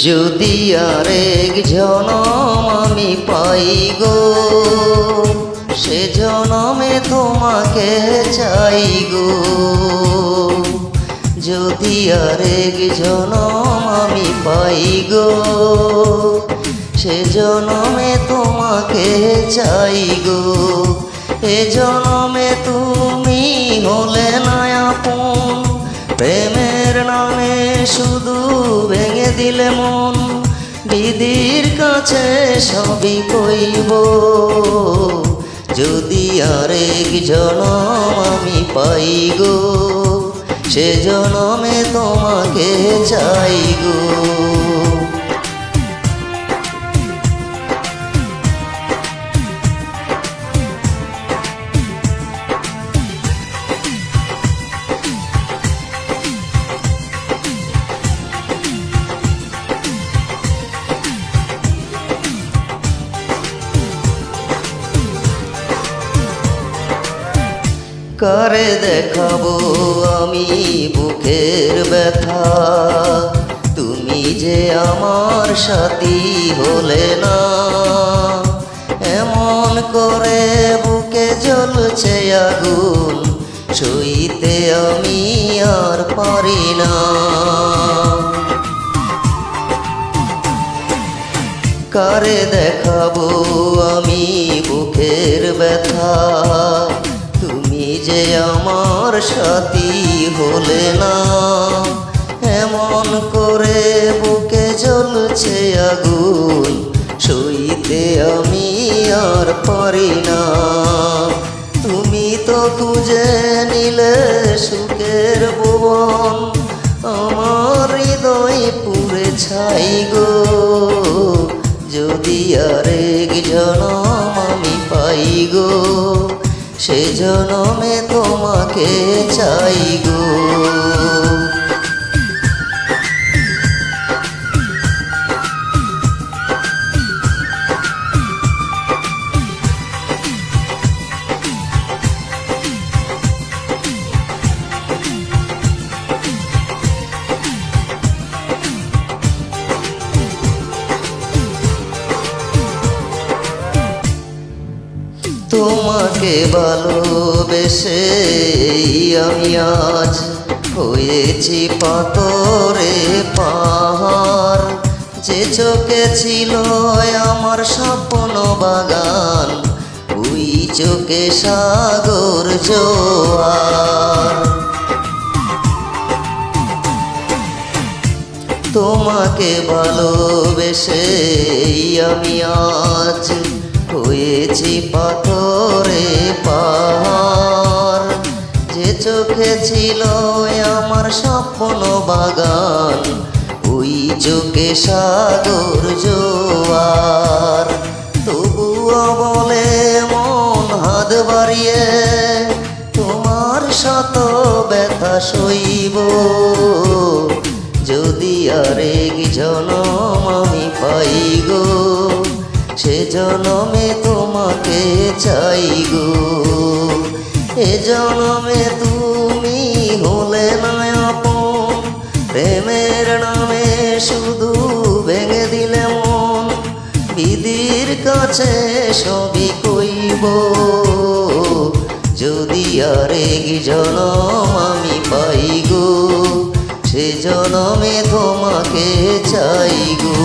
যদি আরেক জনম আমি পাই গো, সে জনমে তোমাকে চাই গো। যদি আরেক জনম আমি পাই গো, সে জনমে তোমাকে চাই গো। এ জনমে তুমি হলে না আপন, প্রেমের নামে শুধু ভেঙে দিলে মন। বিধির কাছে সবই কইব, যদি আরেক জনম আমি পাই গো, সে জনমে তোমাকে চাই গো। কারে দেখাবো আমি বুকের ব্যথা, তুমি যে আমার সাথী হলে না। এমন করে বুকে জ্বলছে আগুন, সইতে আমি আর পারি না। কারে দেখাবো আমি বুকের ব্যথা, তুমি যে আমার সাথী হলে না। এমন করে বুকে জ্বলছে আগুন, সইতে আমি আর পারি না। তুমি তো খুঁজে নিলে সুখের ভুবন, আমার হৃদয় পুড়ে ছাই গো। যদি আরেক জনম আমি পাই গো, সে জনমে তোমাকে চাই গো। তোমাকে ভালোবেসে আমি আজ হয়েছি পাথরে পাহাড়। যে চোখে ছিল আমার স্বপ্ন বাগান, ওই চোখে সাগর জোয়ার। তোমাকে ভালোবেসে আমি আজ হয়েছি পাথরে পাহাড়। যে চোখে ছিল আমার স্বপ্ন বাগান, ওই চোখে সাগর জোয়ার। তবুও বলে মন হাত বাড়িয়ে, তোমার শত ব্যথা সইব। যদি আরেক জনম আমি পাই গো, সে জনমে তোমাকে চাই গো। এ জনমে তুমি হলে না আপন, প্রেমের নামে শুধু ভেঙে দিলে মন। বিধির কাছে সবই কইব, যদি আরেক জনম আমি পাই গো, সে জনমে তোমাকে চাই গো।